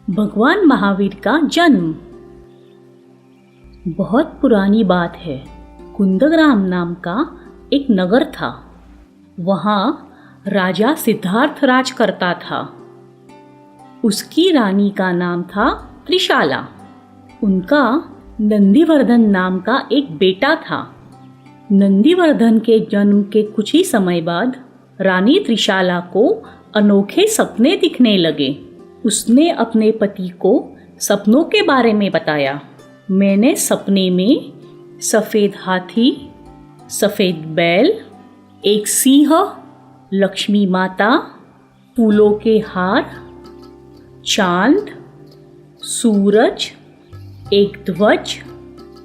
भगवान महावीर का जन्म। बहुत पुरानी बात है। कुंदग्राम नाम का एक नगर था। वहाँ राजा सिद्धार्थ राज करता था। उसकी रानी का नाम था त्रिशाला। उनका नंदीवर्धन नाम का एक बेटा था। नंदीवर्धन के जन्म के कुछ ही समय बाद रानी त्रिशाला को अनोखे सपने दिखने लगे। उसने अपने पति को सपनों के बारे में बताया। मैंने सपने में सफ़ेद हाथी, सफ़ेद बैल, एक सिंह, लक्ष्मी माता, फूलों के हार, चांद, सूरज, एक ध्वज,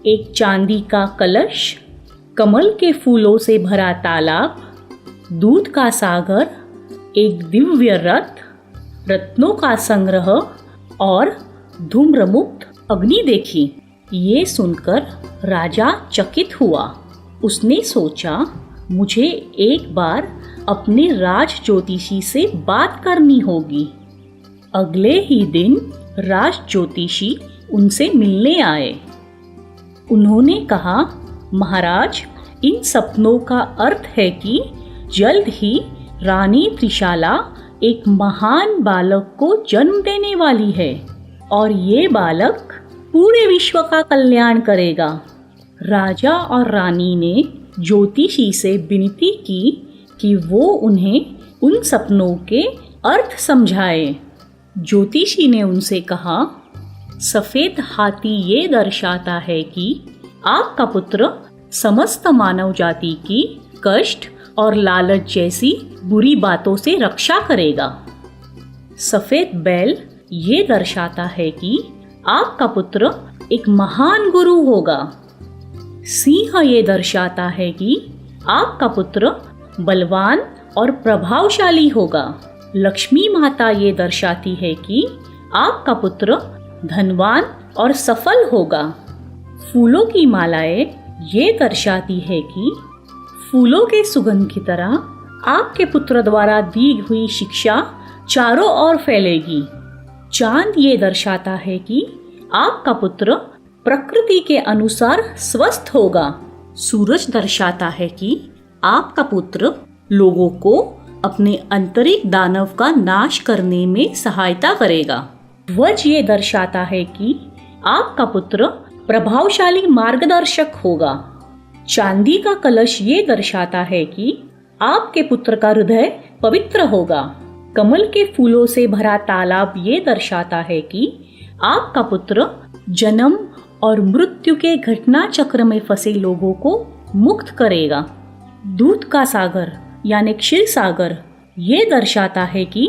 एक चांदी का कलश, कमल के फूलों से भरा तालाब, दूध का सागर, एक दिव्य रथ, रत्नों का संग्रह और धूम्रमुक्त अग्नि देखी। ये सुनकर राजा चकित हुआ। उसने सोचा, मुझे एक बार अपने राज ज्योतिषी से बात करनी होगी। अगले ही दिन राज ज्योतिषी उनसे मिलने आए। उन्होंने कहा, महाराज, इन सपनों का अर्थ है कि जल्द ही रानी त्रिशाला एक महान बालक को जन्म देने वाली है और ये बालक पूरे विश्व का कल्याण करेगा। राजा और रानी ने ज्योतिषी से विनती की कि वो उन्हें उन सपनों के अर्थ समझाए। ज्योतिषी ने उनसे कहा, सफ़ेद हाथी ये दर्शाता है कि आपका पुत्र समस्त मानव जाति की कष्ट और लालच जैसी बुरी बातों से रक्षा करेगा। सफ़ेद बैल ये दर्शाता है कि आपका पुत्र एक महान गुरु होगा। सिंह ये दर्शाता है कि आपका पुत्र बलवान और प्रभावशाली होगा। लक्ष्मी माता ये दर्शाती है कि आपका पुत्र धनवान और सफल होगा। फूलों की मालाएं ये दर्शाती है कि फूलों के सुगंध की तरह आपके पुत्र द्वारा दी हुई शिक्षा चारों ओर फैलेगी। चांद ये दर्शाता है कि आपका पुत्र प्रकृति के अनुसार स्वस्थ होगा। सूरज दर्शाता है कि आपका पुत्र लोगों को अपने आंतरिक दानव का नाश करने में सहायता करेगा। ध्वज ये दर्शाता है कि आपका पुत्र प्रभावशाली मार्गदर्शक होगा। चांदी का कलश ये दर्शाता है कि आपके पुत्र का हृदय पवित्र होगा। कमल के फूलों से भरा तालाब ये दर्शाता है कि आपका पुत्र जन्म और मृत्यु के घटना चक्र में फंसे लोगों को मुक्त करेगा। दूध का सागर यानी क्षीर सागर ये दर्शाता है कि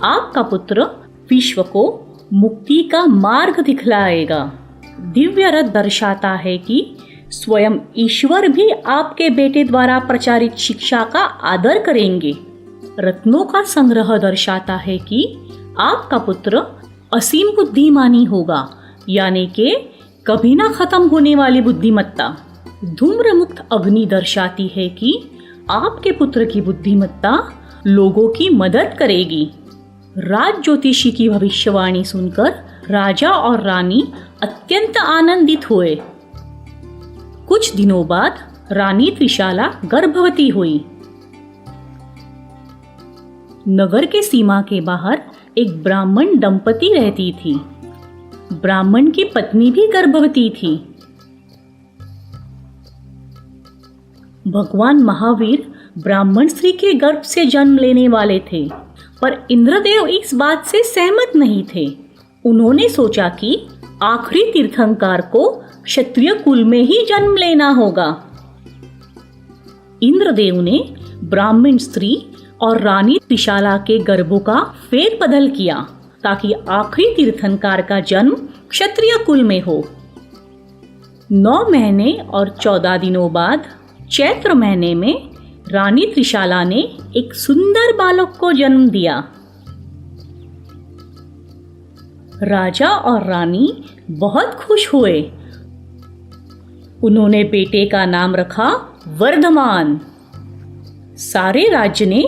आपका पुत्र विश्व को मुक्ति का मार्ग दिखलाएगा। दिव्य रथ दर्शाता है कि स्वयं ईश्वर भी आपके बेटे द्वारा प्रचारित शिक्षा का आदर करेंगे। रत्नों का संग्रह दर्शाता है कि आपका पुत्र असीम बुद्धिमानी होगा, यानी कि कभी ना खत्म होने वाली बुद्धिमत्ता। धूम्रमुक्त अग्नि दर्शाती है कि आपके पुत्र की बुद्धिमत्ता लोगों की मदद करेगी। राज ज्योतिषी की भविष्यवाणी सुनकर राजा और रानी अत्यंत आनंदित हुए। कुछ दिनों बाद रानी त्रिशाला गर्भवती हुई। नगर के सीमा के बाहर एक ब्राह्मण दंपति रहती थी। ब्राह्मण की पत्नी भी गर्भवती थी। भगवान महावीर ब्राह्मण स्त्री के गर्भ से जन्म लेने वाले थे, पर इंद्रदेव इस बात से सहमत नहीं थे। उन्होंने सोचा कि आखिरी तीर्थंकर को क्षत्रिय कुल में ही जन्म लेना होगा। इंद्रदेव ने ब्राह्मण स्त्री और रानी त्रिशाला के गर्भों का फेरबदल किया ताकि आखिरी तीर्थंकर का जन्म क्षत्रिय कुल में हो। 9 महीने और 14 दिनों बाद चैत्र महीने में रानी त्रिशाला ने एक सुंदर बालक को जन्म दिया। राजा और रानी बहुत खुश हुए। उन्होंने बेटे का नाम रखा वर्धमान। सारे राज्य ने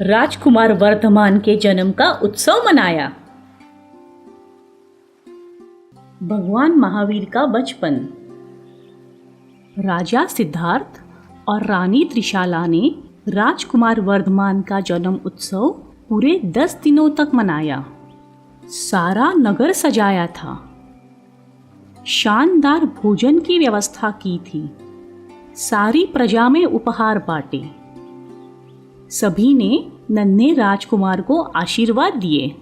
राजकुमार वर्धमान के जन्म का उत्सव मनाया। भगवान महावीर का बचपन। राजा सिद्धार्थ और रानी त्रिशाला ने राजकुमार वर्धमान का जन्म उत्सव पूरे 10 दिनों तक मनाया। सारा नगर सजाया था, शानदार भोजन की व्यवस्था की थी, सारी प्रजा में उपहार बांटे। सभी ने नन्हे राजकुमार को आशीर्वाद दिए।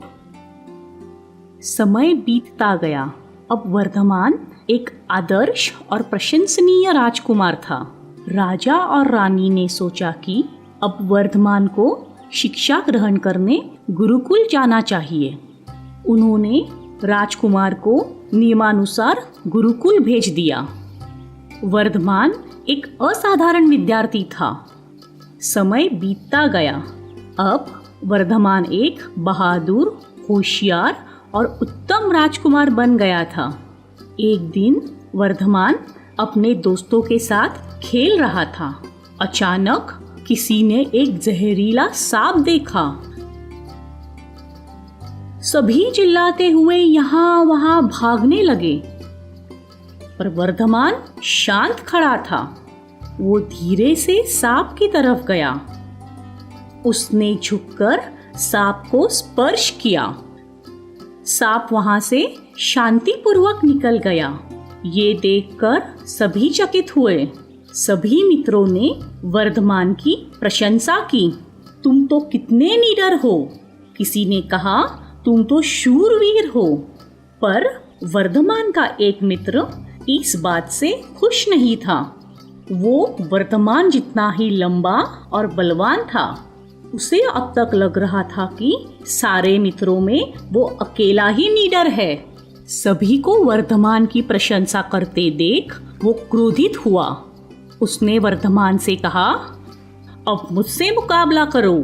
समय बीतता गया। अब वर्धमान एक आदर्श और प्रशंसनीय राजकुमार था। राजा और रानी ने सोचा कि अब वर्धमान को शिक्षा ग्रहण करने गुरुकुल जाना चाहिए। उन्होंने राजकुमार को नियमानुसार गुरुकुल भेज दिया। वर्धमान एक असाधारण विद्यार्थी था। समय बीतता गया। अब वर्धमान एक बहादुर, होशियार और उत्तम राजकुमार बन गया था। एक दिन वर्धमान अपने दोस्तों के साथ खेल रहा था। अचानक किसी ने एक जहरीला सांप देखा। सभी चिल्लाते हुए यहाँ वहाँ भागने लगे, पर वर्धमान शांत खड़ा था। वो धीरे से सांप की तरफ गया। उसने झुककर सांप को स्पर्श किया। सांप वहां से शांतिपूर्वक निकल गया। ये देखकर सभी चकित हुए। सभी मित्रों ने वर्धमान की प्रशंसा की। तुम तो कितने निडर हो। किसी ने कहा तुम तो शूरवीर हो। पर वर्धमान का एक मित्र इस बात से खुश नहीं था। वो वर्धमान जितना ही लंबा और बलवान था। उसे अब तक लग रहा था कि सारे मित्रों में वो अकेला ही निडर है। सभी को वर्धमान की प्रशंसा करते देख वो क्रोधित हुआ। उसने वर्धमान से कहा, अब मुझसे मुकाबला करो।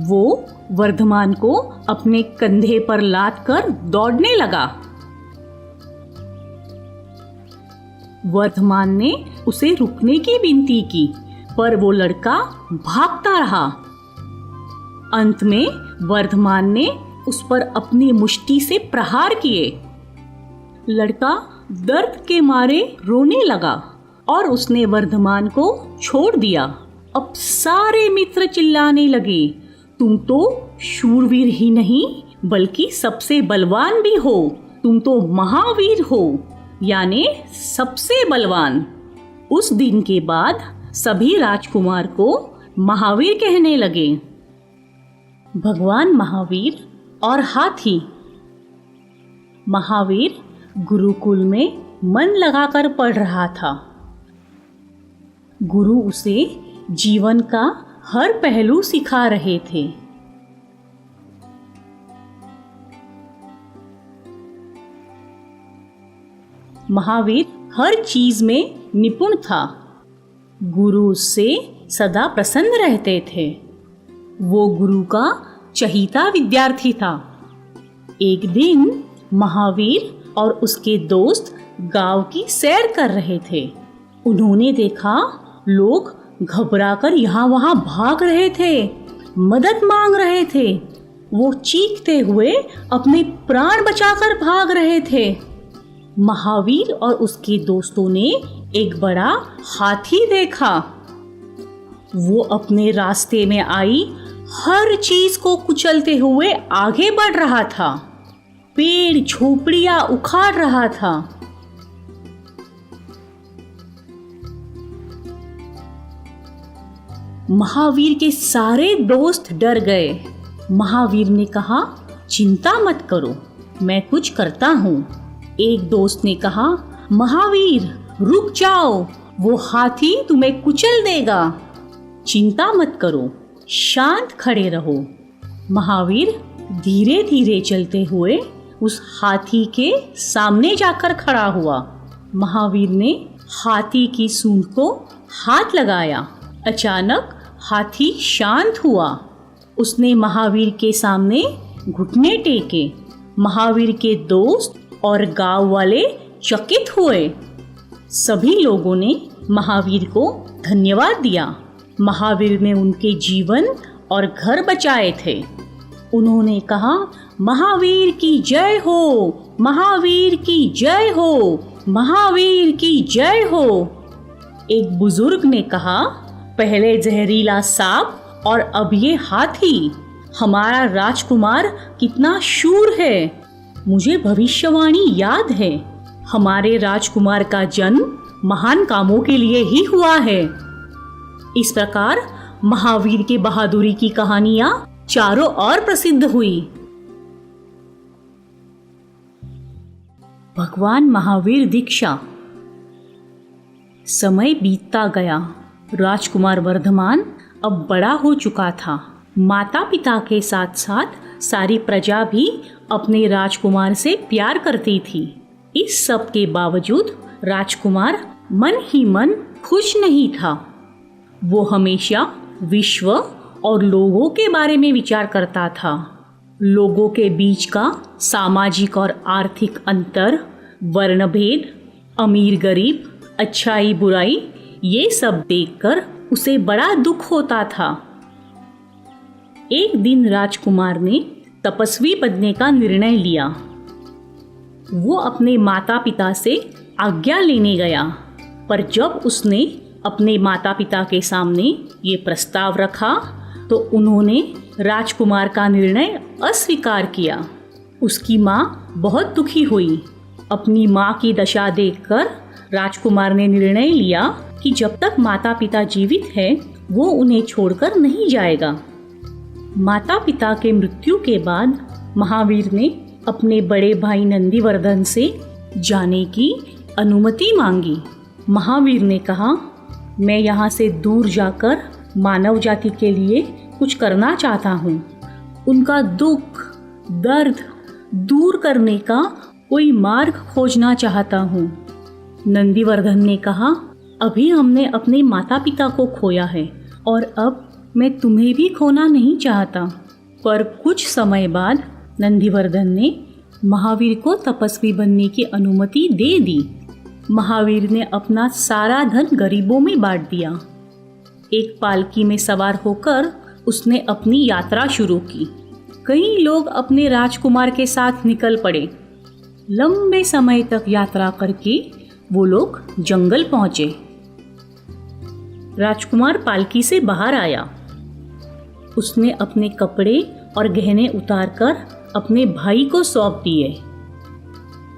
वो वर्धमान को अपने कंधे पर लाद कर दौड़ने लगा। वर्धमान ने उसे रुकने की विनती की, पर वो लड़का भागता रहा। अंत में वर्धमान ने उस पर अपनी मुष्टि से प्रहार किए। लड़का दर्द के मारे रोने लगा और उसने वर्धमान को छोड़ दिया। अब सारे मित्र चिल्लाने लगे, तुम तो शूरवीर ही नहीं बल्कि सबसे बलवान भी हो। तुम तो महावीर हो, यानी सबसे बलवान। उस दिन के बाद सभी राजकुमार को महावीर कहने लगे। भगवान महावीर और हाथी। महावीर गुरुकुल में मन लगाकर पढ़ रहा था। गुरु उसे जीवन का हर पहलू सिखा रहे थे। महावीर हर चीज में निपुण था। गुरु उससे सदा प्रसन्न रहते थे। वो गुरु का चहीता विद्यार्थी था। एक दिन महावीर और उसके दोस्त गांव की सैर कर रहे थे। उन्होंने देखा लोग घबराकर यहाँ वहाँ भाग रहे थे, मदद मांग रहे थे। वो चीखते हुए अपने प्राण बचाकर भाग रहे थे। महावीर और उसके दोस्तों ने एक बड़ा हाथी देखा। वो अपने रास्ते में आई हर चीज को कुचलते हुए आगे बढ़ रहा था। पेड़ झोपड़ियां उखाड़ रहा था। महावीर के सारे दोस्त डर गए। महावीर ने कहा, चिंता मत करो, मैं कुछ करता हूँ। एक दोस्त ने कहा, महावीर रुक जाओ, वो हाथी तुम्हें कुचल देगा। चिंता मत करो, शांत खड़े रहो। महावीर धीरे धीरे चलते हुए उस हाथी के सामने जाकर खड़ा हुआ। महावीर ने हाथी की सूंड को हाथ लगाया। अचानक हाथी शांत हुआ। उसने महावीर के सामने घुटने टेके। महावीर के दोस्त और गांव वाले चकित हुए। सभी लोगों ने महावीर को धन्यवाद दिया। महावीर ने उनके जीवन और घर बचाए थे। उन्होंने कहा, महावीर की जय हो, महावीर की जय हो, महावीर की जय हो। एक बुजुर्ग ने कहा, पहले जहरीला सांप और अब ये हाथी। हमारा राजकुमार कितना शूर है। मुझे भविष्यवाणी याद है। हमारे राजकुमार का जन्म महान कामों के लिए ही हुआ है। इस प्रकार महावीर के बहादुरी की कहानियां चारों ओर प्रसिद्ध हुई। भगवान महावीर दीक्षा। समय बीतता गया। राजकुमार वर्धमान अब बड़ा हो चुका था। माता पिता के साथ साथ सारी प्रजा भी अपने राजकुमार से प्यार करती थी। इस सब के बावजूद राजकुमार मन ही मन खुश नहीं था। वो हमेशा विश्व और लोगों के बारे में विचार करता था। लोगों के बीच का सामाजिक और आर्थिक अंतर, वर्णभेद, अमीर गरीब, अच्छाई बुराई, ये सब देखकर उसे बड़ा दुख होता था। एक दिन राजकुमार ने तपस्वी बनने का निर्णय लिया। वो अपने माता पिता से आज्ञा लेने गया, पर जब उसने अपने माता पिता के सामने ये प्रस्ताव रखा तो उन्होंने राजकुमार का निर्णय अस्वीकार किया। उसकी माँ बहुत दुखी हुई। अपनी माँ की दशा देखकर राजकुमार ने निर्णय लिया कि जब तक माता पिता जीवित हैं, वो उन्हें छोड़कर नहीं जाएगा। माता पिता के मृत्यु के बाद महावीर ने अपने बड़े भाई नंदीवर्धन से जाने की अनुमति मांगी। महावीर ने कहा, मैं यहाँ से दूर जाकर मानव जाति के लिए कुछ करना चाहता हूँ। उनका दुख दर्द दूर करने का कोई मार्ग खोजना चाहता हूँ। नंदीवर्धन ने कहा, अभी हमने अपने माता पिता को खोया है और अब मैं तुम्हें भी खोना नहीं चाहता। पर कुछ समय बाद नंदीवर्धन ने महावीर को तपस्वी बनने की अनुमति दे दी। महावीर ने अपना सारा धन गरीबों में बांट दिया। एक पालकी में सवार होकर उसने अपनी यात्रा शुरू की। कई लोग अपने राजकुमार के साथ निकल पड़े। लंबे समय तक यात्रा करके वो लोग जंगल पहुंचे। राजकुमार पालकी से बाहर आया। उसने अपने कपड़े और गहने उतारकर अपने भाई को सौंप दिए।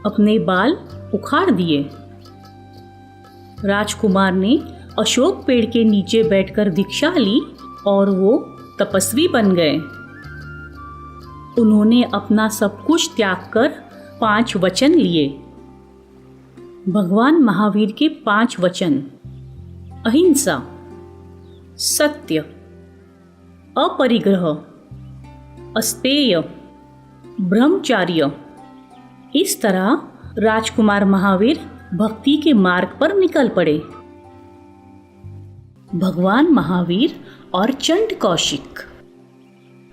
अपने बाल उखाड़ दिए। राजकुमार ने अशोक पेड़ के नीचे बैठकर दीक्षा ली और वो तपस्वी बन गए। उन्होंने अपना सब कुछ त्याग कर 5 वचन लिए। भगवान महावीर के 5 वचन: अहिंसा, सत्य, अपरिग्रह, अस्तेय, ब्रह्मचार्य। इस तरह राजकुमार महावीर भक्ति के मार्ग पर निकल पड़े। भगवान महावीर और चंड कौशिक।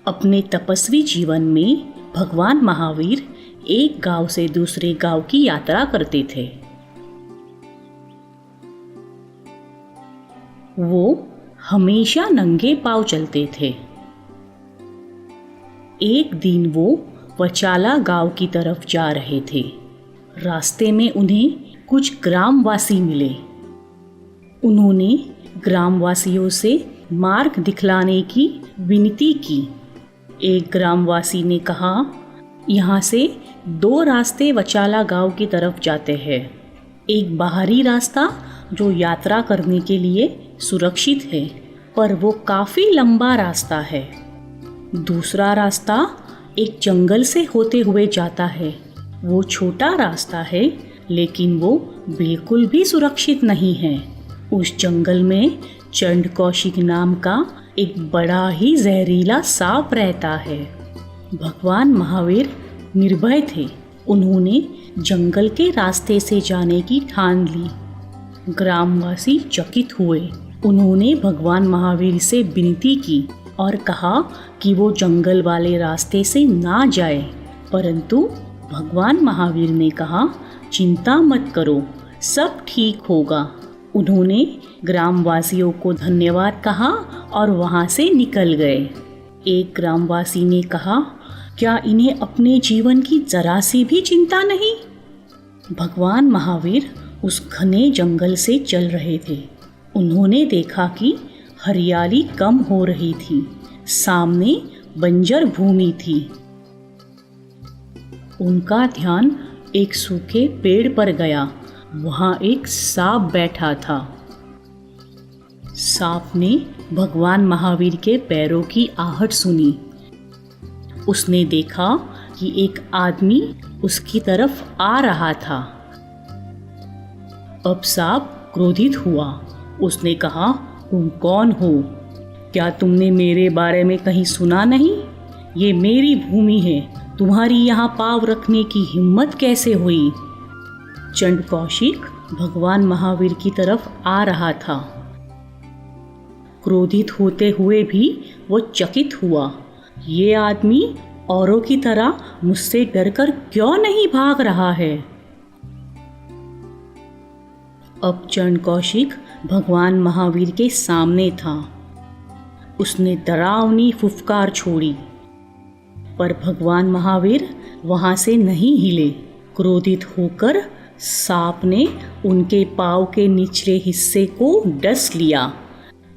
अपने तपस्वी जीवन में भगवान महावीर एक गांव से दूसरे गांव की यात्रा करते थे। वो हमेशा नंगे पांव चलते थे। एक दिन वो वचाला गांव की तरफ जा रहे थे। रास्ते में उन्हें कुछ ग्रामवासी मिले। उन्होंने ग्रामवासियों से मार्ग दिखलाने की विनती की। एक ग्रामवासी ने कहा, यहाँ से 2 रास्ते वचाला गांव की तरफ जाते हैं। एक बाहरी रास्ता जो यात्रा करने के लिए सुरक्षित है, पर वो काफ़ी लंबा रास्ता है। दूसरा रास्ता एक जंगल से होते हुए जाता है। वो छोटा रास्ता है, लेकिन वो बिल्कुल भी सुरक्षित नहीं है। उस जंगल में चंड कौशिक नाम का एक बड़ा ही जहरीला सांप रहता है। भगवान महावीर निर्भय थे। उन्होंने जंगल के रास्ते से जाने की ठान ली। ग्रामवासी चकित हुए। उन्होंने भगवान महावीर से विनती की और कहा कि वो जंगल वाले रास्ते से ना जाए, परंतु भगवान महावीर ने कहा, चिंता मत करो, सब ठीक होगा। उन्होंने ग्रामवासियों को धन्यवाद कहा और वहाँ से निकल गए। एक ग्रामवासी ने कहा, क्या इन्हें अपने जीवन की जरा सी भी चिंता नहीं? भगवान महावीर उस घने जंगल से चल रहे थे। उन्होंने देखा कि हरियाली कम हो रही थी, सामने बंजर भूमि थी। उनका ध्यान एक सूखे पेड़ पर गया। वहाँ एक सांप बैठा था। सांप ने भगवान महावीर के पैरों की आहट सुनी। उसने देखा कि एक आदमी उसकी तरफ आ रहा था। अब सांप क्रोधित हुआ। उसने कहा, तुम कौन हो? क्या तुमने मेरे बारे में कहीं सुना नहीं? ये मेरी भूमि है, तुम्हारी यहाँ पाँव रखने की हिम्मत कैसे हुई? चंड कौशिक भगवान महावीर की तरफ आ रहा था। क्रोधित होते हुए भी वो चकित हुआ। ये आदमी औरों की तरह मुझसे डरकर क्यों नहीं भाग रहा है? अब चंड कौशिक भगवान महावीर के सामने था। उसने डरावनी फुफकार छोड़ी, पर भगवान महावीर वहां से नहीं हिले। क्रोधित होकर सांप ने उनके पाँव के निचले हिस्से को डस लिया,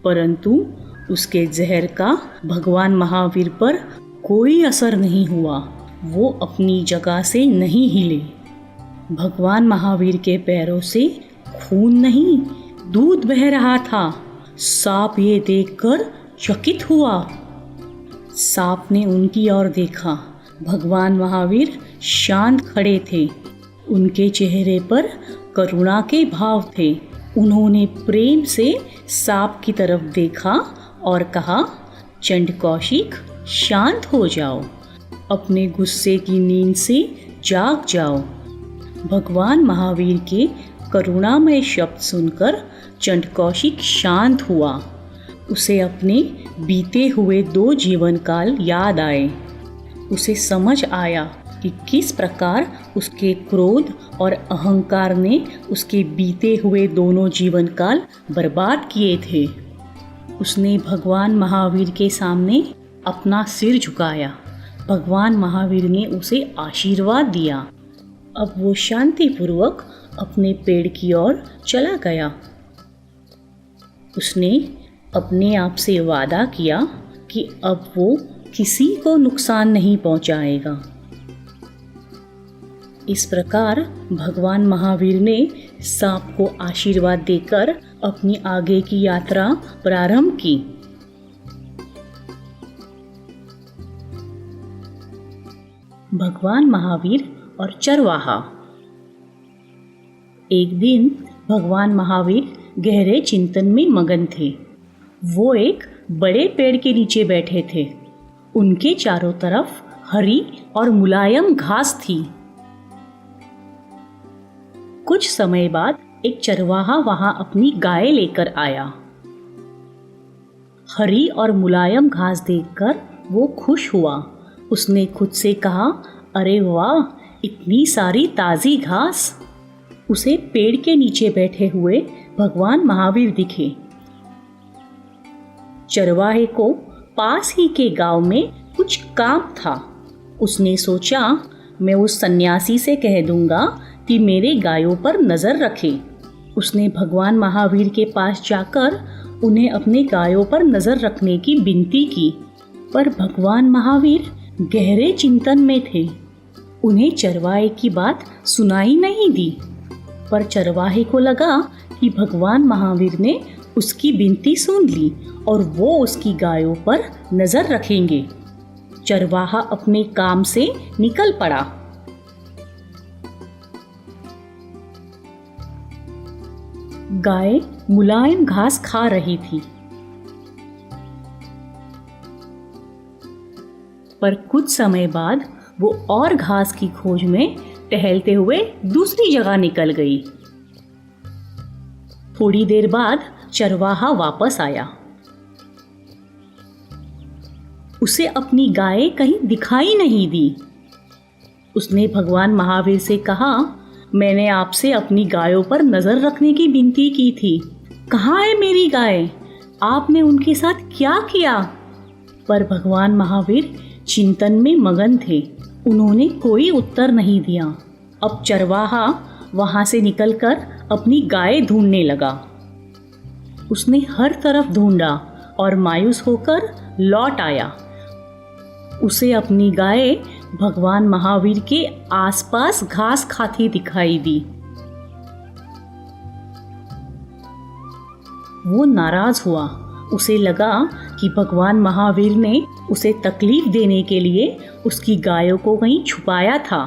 परंतु उसके जहर का भगवान महावीर पर कोई असर नहीं हुआ। वो अपनी जगह से नहीं हिले। भगवान महावीर के पैरों से खून नहीं, दूध बह रहा था। सांप ये देखकर चकित हुआ। सांप ने उनकी ओर देखा। भगवान महावीर शांत खड़े थे। उनके चेहरे पर करुणा के भाव थे। उन्होंने प्रेम से सांप की तरफ देखा और कहा, चंड कौशिक, शांत हो जाओ, अपने गुस्से की नींद से जाग जाओ। भगवान महावीर के करुणामय शब्द सुनकर चंड कौशिक शांत हुआ। उसे अपने बीते हुए 2 जीवन काल याद आए। उसे समझ आया कि किस प्रकार उसके क्रोध और अहंकार ने उसके बीते हुए दोनों जीवन काल बर्बाद किए थे। उसने भगवान महावीर के सामने अपना सिर झुकाया। भगवान महावीर ने उसे आशीर्वाद दिया। अब वो शांतिपूर्वक अपने पेड़ की ओर चला गया। उसने अपने आप से वादा किया कि अब वो किसी को नुकसान नहीं पहुंचाएगा। इस प्रकार भगवान महावीर ने सांप को आशीर्वाद देकर अपनी आगे की यात्रा प्रारंभ की। भगवान महावीर और चरवाहा। एक दिन भगवान महावीर गहरे चिंतन में मगन थे। वो एक बड़े पेड़ के नीचे बैठे थे। उनके चारों तरफ हरी और मुलायम घास थी। कुछ समय बाद एक चरवाहा वहां अपनी गाय लेकर आया। हरी और मुलायम घास देखकर वो खुश हुआ। उसने खुद से कहा, अरे वाह, इतनी सारी ताजी घास। उसे पेड़ के नीचे बैठे हुए भगवान महावीर दिखे। चरवाहे को पास ही के गांव में कुछ काम था। उसने सोचा, मैं उस सन्यासी से कह दूंगा कि मेरे गायों पर नजर रखे। उसने भगवान महावीर के पास जाकर उन्हें अपने गायों पर नजर रखने की विनती की, पर भगवान महावीर गहरे चिंतन में थे। उन्हें चरवाहे की बात सुनाई नहीं दी, पर चरवाहे को लगा कि भगवान महावीर ने उसकी विनती सुन ली और वो उसकी गायों पर नजर रखेंगे। चरवाहा अपने काम से निकल पड़ा। गाय मुलायम घास खा रही थी, पर कुछ समय बाद वो और घास की खोज में टहलते हुए दूसरी जगह निकल गई। थोड़ी देर बाद चरवाहा वापस आया। उसे अपनी गाय कहीं दिखाई नहीं दी। उसने भगवान महावीर से कहा, मैंने आपसे अपनी गायों पर नजर रखने की विनती की थी। कहाँ है मेरी गाय? आपने उनके साथ क्या किया? पर भगवान महावीर चिंतन में मगन थे। उन्होंने कोई उत्तर नहीं दिया। अब चरवाहा वहां से निकलकर अपनी गाय ढूंढने लगा। उसने हर तरफ ढूंढा और मायूस होकर लौट आया। उसे अपनी गाय भगवान महावीर के आसपास घास खाती दिखाई दी। वो नाराज हुआ। उसे लगा कि भगवान महावीर ने उसे तकलीफ देने के लिए उसकी गायों को कहीं छुपाया था।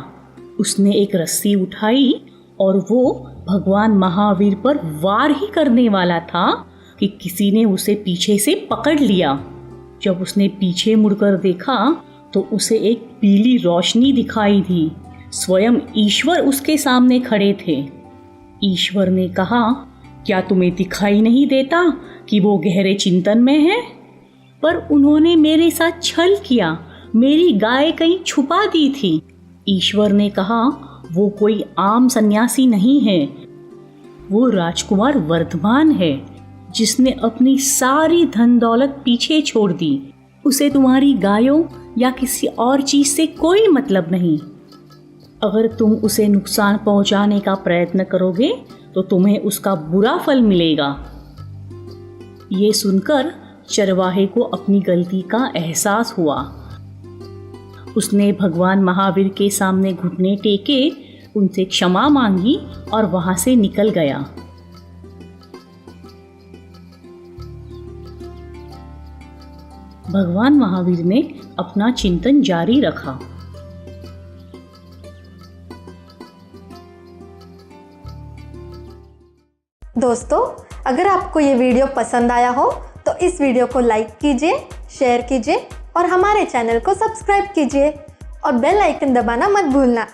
उसने एक रस्सी उठाई और वो भगवान महावीर पर वार ही करने वाला था कि किसी ने उसे पीछे से पकड़ लिया। जब उसने पीछे मुड़कर देखा तो उसे एक पीली रोशनी दिखाई दी। स्वयं ईश्वर उसके सामने खड़े थे। ईश्वर ने कहा, क्या तुम्हें दिखाई नहीं देता कि वो गहरे चिंतन में है? पर उन्होंने मेरे साथ छल किया, मेरी गाय कहीं छुपा दी थी। ईश्वर ने कहा, वो कोई आम सन्यासी नहीं है, वो राजकुमार वर्धमान है जिसने अपनी सारी धन दौलत पीछे छोड़ दी। उसे तुम्हारी गायों या किसी और चीज से कोई मतलब नहीं। अगर तुम उसे नुकसान पहुंचाने का प्रयत्न करोगे तो तुम्हें उसका बुरा फल मिलेगा। ये सुनकर चरवाहे को अपनी गलती का एहसास हुआ। उसने भगवान महावीर के सामने घुटने टेके, उनसे क्षमा मांगी और वहां से निकल गया। भगवान महावीर ने अपना चिंतन जारी रखा। दोस्तों, अगर आपको ये वीडियो पसंद आया हो तो इस वीडियो को लाइक कीजिए, शेयर कीजिए और हमारे चैनल को सब्सक्राइब कीजिए और बेल आइकन दबाना मत भूलना।